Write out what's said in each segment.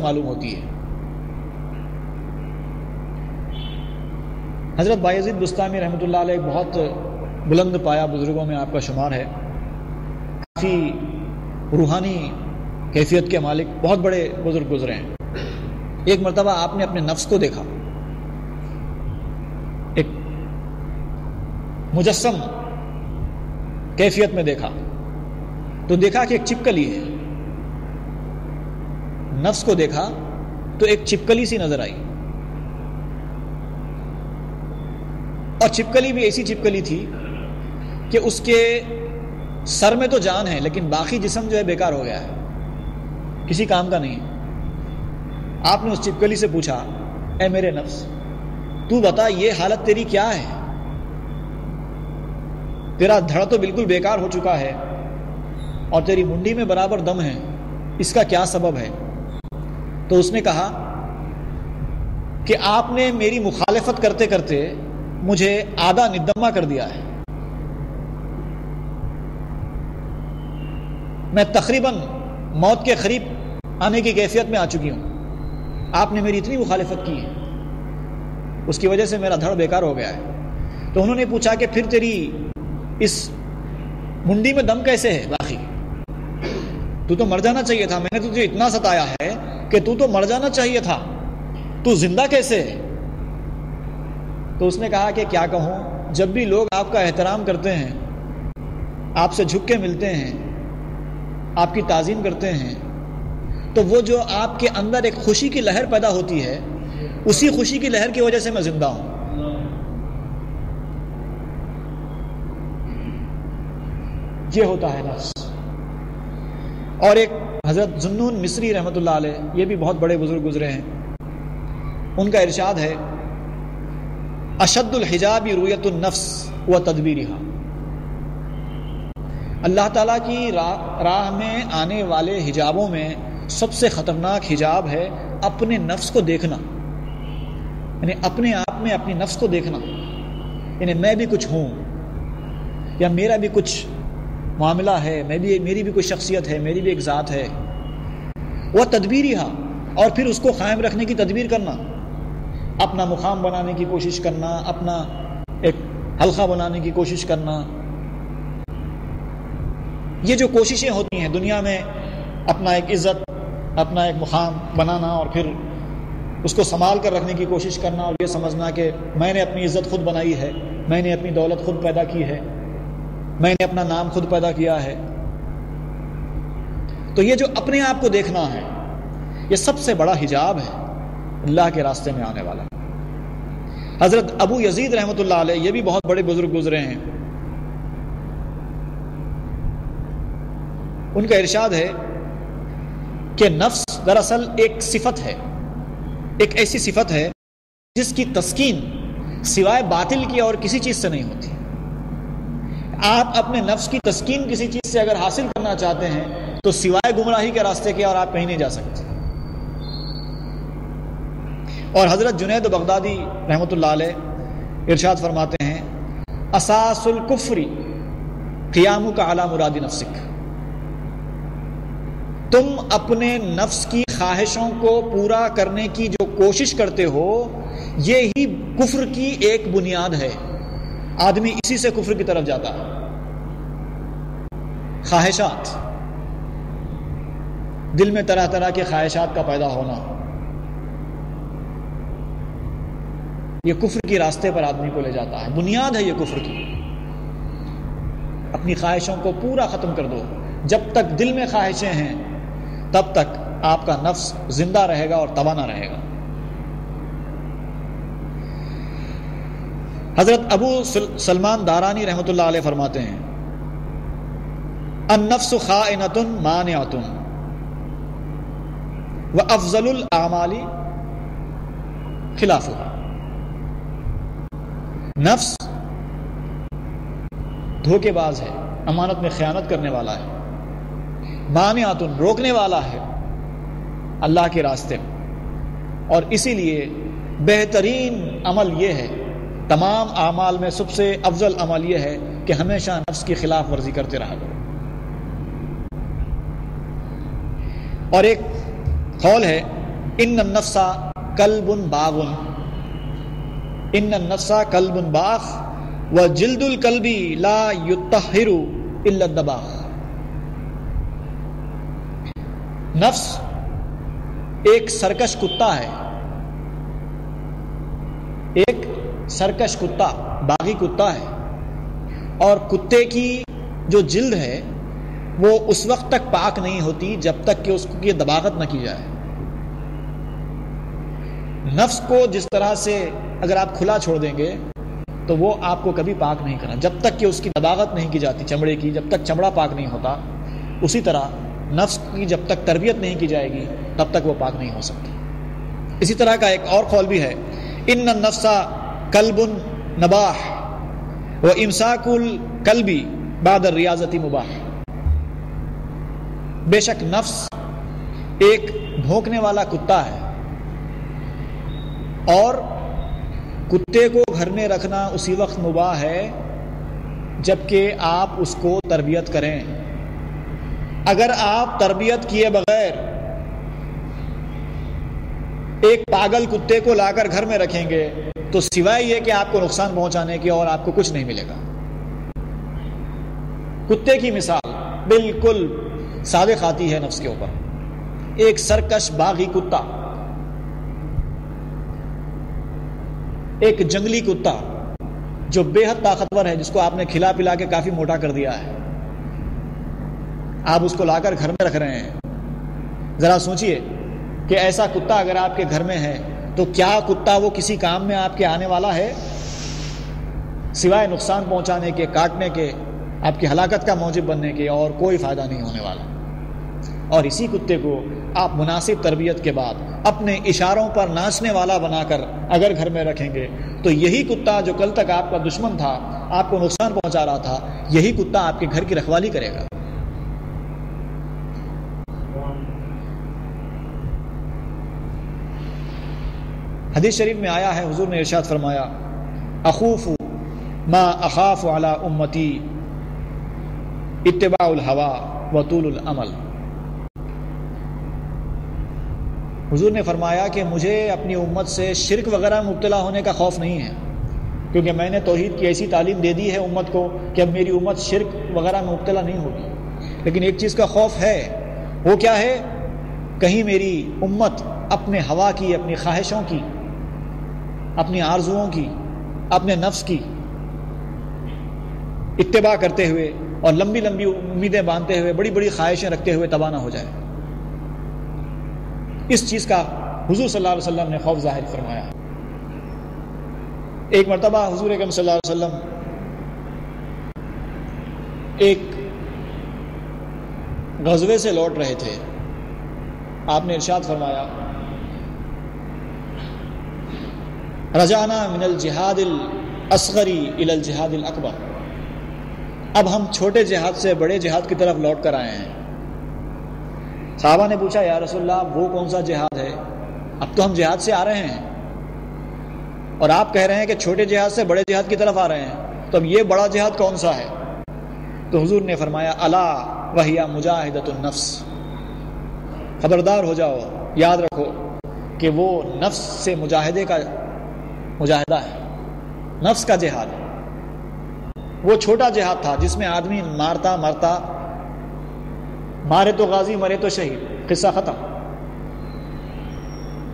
معلوم ہوتی ہے۔ حضرت بایزید بستامی رحمۃ اللہ علیہ ایک بہت بلند پایا بزرگوں میں آپ کا شمار ہے، کافی روحانی کیفیت کے مالک، بہت بڑے بزرگ گزرے ہیں۔ ایک مرتبہ آپ نے اپنے نفس کو دیکھا، ایک مجسم کیفیت میں دیکھا، تو دیکھا کہ ایک چپکلی ہے۔ نفس کو دیکھا تو ایک چپکلی سی نظر آئی، اور چپکلی بھی ایسی چپکلی تھی کہ اس کے سر میں تو جان ہے لیکن باقی جسم جو ہے بیکار ہو گیا ہے، کسی کام کا نہیں۔ آپ نے اس چپکلی سے پوچھا، اے میرے نفس، تو بتا یہ حالت تیری کیا ہے؟ تیرا دھڑ تو بالکل بیکار ہو چکا ہے اور تیری منڈی میں برابر دم ہے، اس کا کیا سبب ہے؟ تو اس نے کہا کہ آپ نے میری مخالفت کرتے کرتے مجھے آدھا ندمہ کر دیا ہے، میں تقریباً موت کے قریب آنے کی کیفیت میں آ چکی ہوں، آپ نے میری اتنی مخالفت کی ہے، اس کی وجہ سے میرا دھڑ بیکار ہو گیا ہے۔ تو انہوں نے پوچھا کہ پھر تیری اس منڈی میں دم کیسے ہے؟ باقی تو تو مر جانا چاہیے تھا، میں نے تجھے اتنا ستایا ہے کہ تو تو مر جانا چاہیے تھا، تو زندہ کیسے ہے؟ تو اس نے کہا کہ کیا کہوں، جب بھی لوگ آپ کا احترام کرتے ہیں، آپ سے جھک کے ملتے ہیں، آپ کی تعظیم کرتے ہیں، تو وہ جو آپ کے اندر ایک خوشی کی لہر پیدا ہوتی ہے، اسی خوشی کی لہر کی وجہ سے میں زندہ ہوں۔ یہ ہوتا ہے نفس۔ اور ایک حضرت ذوالنون مصری رحمۃ اللہ علیہ، یہ بھی بہت بڑے بزرگ گزرے ہیں، ان کا ارشاد ہے، اشد الحجاب رؤیت النفس و تدبیرها۔ اللہ تعالیٰ کی راہ میں آنے والے حجابوں میں سب سے خطرناک حجاب ہے اپنے نفس کو دیکھنا، یعنی اپنے آپ میں اپنی نفس کو دیکھنا، یعنی میں بھی کچھ ہوں، یا میرا بھی کچھ معاملہ ہے، میری بھی کوئی شخصیت ہے، میری بھی ایک ذات ہے۔ وہ تدبیرها، اور پھر اس کو قائم رکھنے کی تدبیر کرنا، اپنا مقام بنانے کی کوشش کرنا، اپنا ایک حلقہ بنانے کی کوشش کرنا۔ یہ جو کوششیں ہوتی ہیں دنیا میں، اپنا ایک عزت، اپنا ایک مقام بنانا اور پھر اس کو سنبھال کر رکھنے کی کوشش کرنا، اور یہ سمجھنا کہ میں نے اپنی عزت خود بنائی ہے، میں نے اپنی دولت خود پیدا کی ہے، میں نے اپنا نام خود پیدا کیا ہے۔ تو یہ جو اپنے آپ کو دیکھنا ہے، یہ سب سے بڑا حجاب ہے اللہ کے راستے میں آنے والا۔ حضرت ابو یزید رحمۃ اللہ علیہ، یہ بھی بہت بڑے بزرگ گزرے ہیں، ان کا ارشاد ہے کہ نفس دراصل ایک صفت ہے، ایک ایسی صفت ہے جس کی تسکین سوائے باطل کی اور کسی چیز سے نہیں ہوتی۔ آپ اپنے نفس کی تسکین کسی چیز سے اگر حاصل کرنا چاہتے ہیں تو سوائے گمراہی کے راستے کے اور آپ کہیں نہیں جا سکتے۔ اور حضرت جنید بغدادی رحمۃ اللہ علیہ ارشاد فرماتے ہیں، اساس الکفر قیامک علی مراد نفسک، تم اپنے نفس کی خواہشوں کو پورا کرنے کی جو کوشش کرتے ہو، یہی کفر کی ایک بنیاد ہے۔ آدمی اسی سے کفر کی طرف جاتا ہے۔ خواہشات، دل میں طرح طرح کے خواہشات کا پیدا ہونا، یہ کفر کی راستے پر آدمی کو لے جاتا ہے، بنیاد ہے یہ کفر کی۔ اپنی خواہشوں کو پورا ختم کر دو، جب تک دل میں خواہشیں ہیں تب تک آپ کا نفس زندہ رہے گا اور توانا رہے گا۔ حضرت ابو سلمان دارانی رحمۃ اللہ علیہ فرماتے ہیں، النفس خائنۃ مانعۃ وافضل الاعمال خلافها۔ نفس دھوکے باز ہے، امانت میں خیانت کرنے والا ہے، مانعۃ روکنے والا ہے اللہ کے راستے میں، اور اسی لیے بہترین عمل یہ ہے، تمام اعمال میں سب سے افضل عمل یہ ہے کہ ہمیشہ نفس کی خلاف ورزی کرتے رہا کرو۔ اور ایک قول ہے ان النفس کلب باغ، ان النفس کلب باغ وجلد الکلب لا یطہر الا الدباغ۔ نفس ایک سرکش کتا ہے، ایک سرکش کتا، باغی کتا ہے، اور کتے کی جو جلد ہے وہ اس وقت تک پاک نہیں ہوتی جب تک کہ اس کی دباغت نہ کی جائے۔ نفس کو جس طرح سے اگر آپ کھلا چھوڑ دیں گے تو وہ آپ کو کبھی پاک نہیں کرنا جب تک کہ اس کی دباغت نہیں کی جاتی چمڑے کی، جب تک چمڑا پاک نہیں ہوتا۔ اسی طرح نفس کی جب تک تربیت نہیں کی جائے گی تب تک وہ پاک نہیں ہو سکتی۔ اسی طرح کا ایک اور قول بھی ہے، ان النفس کلب نباح وامساک الکلب بعد الریاضۃ مباح۔ بے شک نفس ایک بھونکنے والا کتا ہے، اور کتے کو گھر میں رکھنا اسی وقت مباح ہے جبکہ آپ اس کو تربیت کریں۔ اگر آپ تربیت کیے بغیر ایک پاگل کتے کو لا کر گھر میں رکھیں گے تو سوائے یہ کہ آپ کو نقصان پہنچانے کی اور آپ کو کچھ نہیں ملے گا۔ کتے کی مثال بالکل صادق آتی ہے نفس کے اوپر۔ ایک سرکش باغی کتا، ایک جنگلی کتا جو بے حد طاقتور ہے، جس کو آپ نے کھلا پلا کے کافی موٹا کر دیا ہے، آپ اس کو لا کر گھر میں رکھ رہے ہیں۔ ذرا سوچئے کہ ایسا کتا اگر آپ کے گھر میں ہے تو کیا کتا وہ کسی کام میں آپ کے آنے والا ہے؟ سوائے نقصان پہنچانے کے، کاٹنے کے، آپ کی ہلاکت کا موجب بننے کے اور کوئی فائدہ نہیں ہونے والا۔ اور اسی کتے کو آپ مناسب تربیت کے بعد اپنے اشاروں پر ناچنے والا بنا کر اگر گھر میں رکھیں گے تو یہی کتا جو کل تک آپ کا دشمن تھا، آپ کو نقصان پہنچا رہا تھا، یہی کتا آپ کے گھر کی رکھوالی کرے گا۔ حدیث شریف میں آیا ہے، حضور نے ارشاد فرمایا، اخوف ما اخاف علی امتی اتباع الہوی وطول العمل۔ حضور نے فرمایا کہ مجھے اپنی امت سے شرک وغیرہ میں مبتلا ہونے کا خوف نہیں ہے، کیونکہ میں نے توحید کی ایسی تعلیم دے دی ہے امت کو کہ اب میری امت شرک وغیرہ میں مبتلا نہیں ہوگی۔ لیکن ایک چیز کا خوف ہے، وہ کیا ہے؟ کہیں میری امت اپنے ہوا کی، اپنی خواہشوں کی، اپنی آرزوؤں کی، اپنے نفس کی اتباع کرتے ہوئے اور لمبی لمبی امیدیں باندھتے ہوئے، بڑی بڑی خواہشیں رکھتے ہوئے تباہ نہ ہو جائے۔ اس چیز کا حضور صلی اللہ علیہ وسلم نے خوف ظاہر فرمایا۔ ایک مرتبہ حضور اکرم صلی اللہ علیہ وسلم ایک غزوے سے لوٹ رہے تھے، آپ نے ارشاد فرمایا، رجعنا من الجہاد الاصغر الى الجہاد الاکبر۔ اب ہم چھوٹے جہاد سے بڑے جہاد کی طرف لوٹ کر آئے ہیں۔ صحابہ نے پوچھا، یا رسول اللہ وہ کون سا جہاد ہے؟ اب تو ہم جہاد سے آ رہے ہیں اور آپ کہہ رہے ہیں کہ چھوٹے جہاد سے بڑے جہاد کی طرف آ رہے ہیں، تو اب یہ بڑا جہاد کون سا ہے؟ تو حضور نے فرمایا، الا وہی مجاہدۃ النفس، خبردار ہو جاؤ، یاد رکھو کہ وہ نفس سے مجاہدہ ہے، نفس کا جہاد ہے۔ وہ چھوٹا جہاد تھا جس میں آدمی مارتا مرتا، مارے تو غازی مرے تو شہید، قصہ ختم۔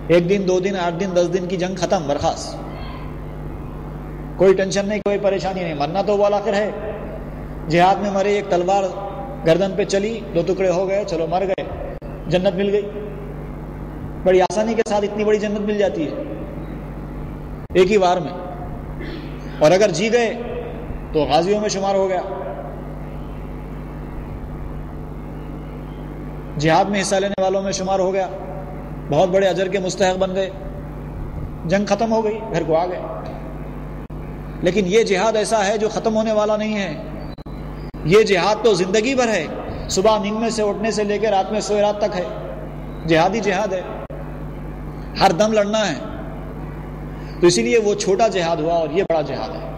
ایک دن، 2 دن، 8 دن، 10 دن کی جنگ ختم، برخاست، کوئی ٹینشن نہیں، کوئی پریشانی نہیں، مرنا تو وہ آخر ہے۔ جہاد میں مرے، ایک تلوار گردن پہ چلی، 2 ٹکڑے ہو گئے، چلو مر گئے، جنت مل گئی۔ بڑی آسانی کے ساتھ اتنی بڑی جنت مل جاتی ہے ایک ہی وار میں، اور اگر جی گئے تو غازیوں میں شمار ہو گیا۔ جہاد میں حصہ لینے والوں میں شمار ہو گیا، بہت بڑے اجر کے مستحق بن گئے، جنگ ختم ہو گئی، گھر کو آ گئے۔ لیکن یہ جہاد ایسا ہے جو ختم ہونے والا نہیں ہے، یہ جہاد تو زندگی بھر ہے، صبح نیند میں سے اٹھنے سے لے کے رات میں سوئے رات تک ہے، جہادی جہاد ہے، ہر دم لڑنا ہے۔ تو اسی لیے وہ چھوٹا جہاد ہوا اور یہ بڑا جہاد ہے۔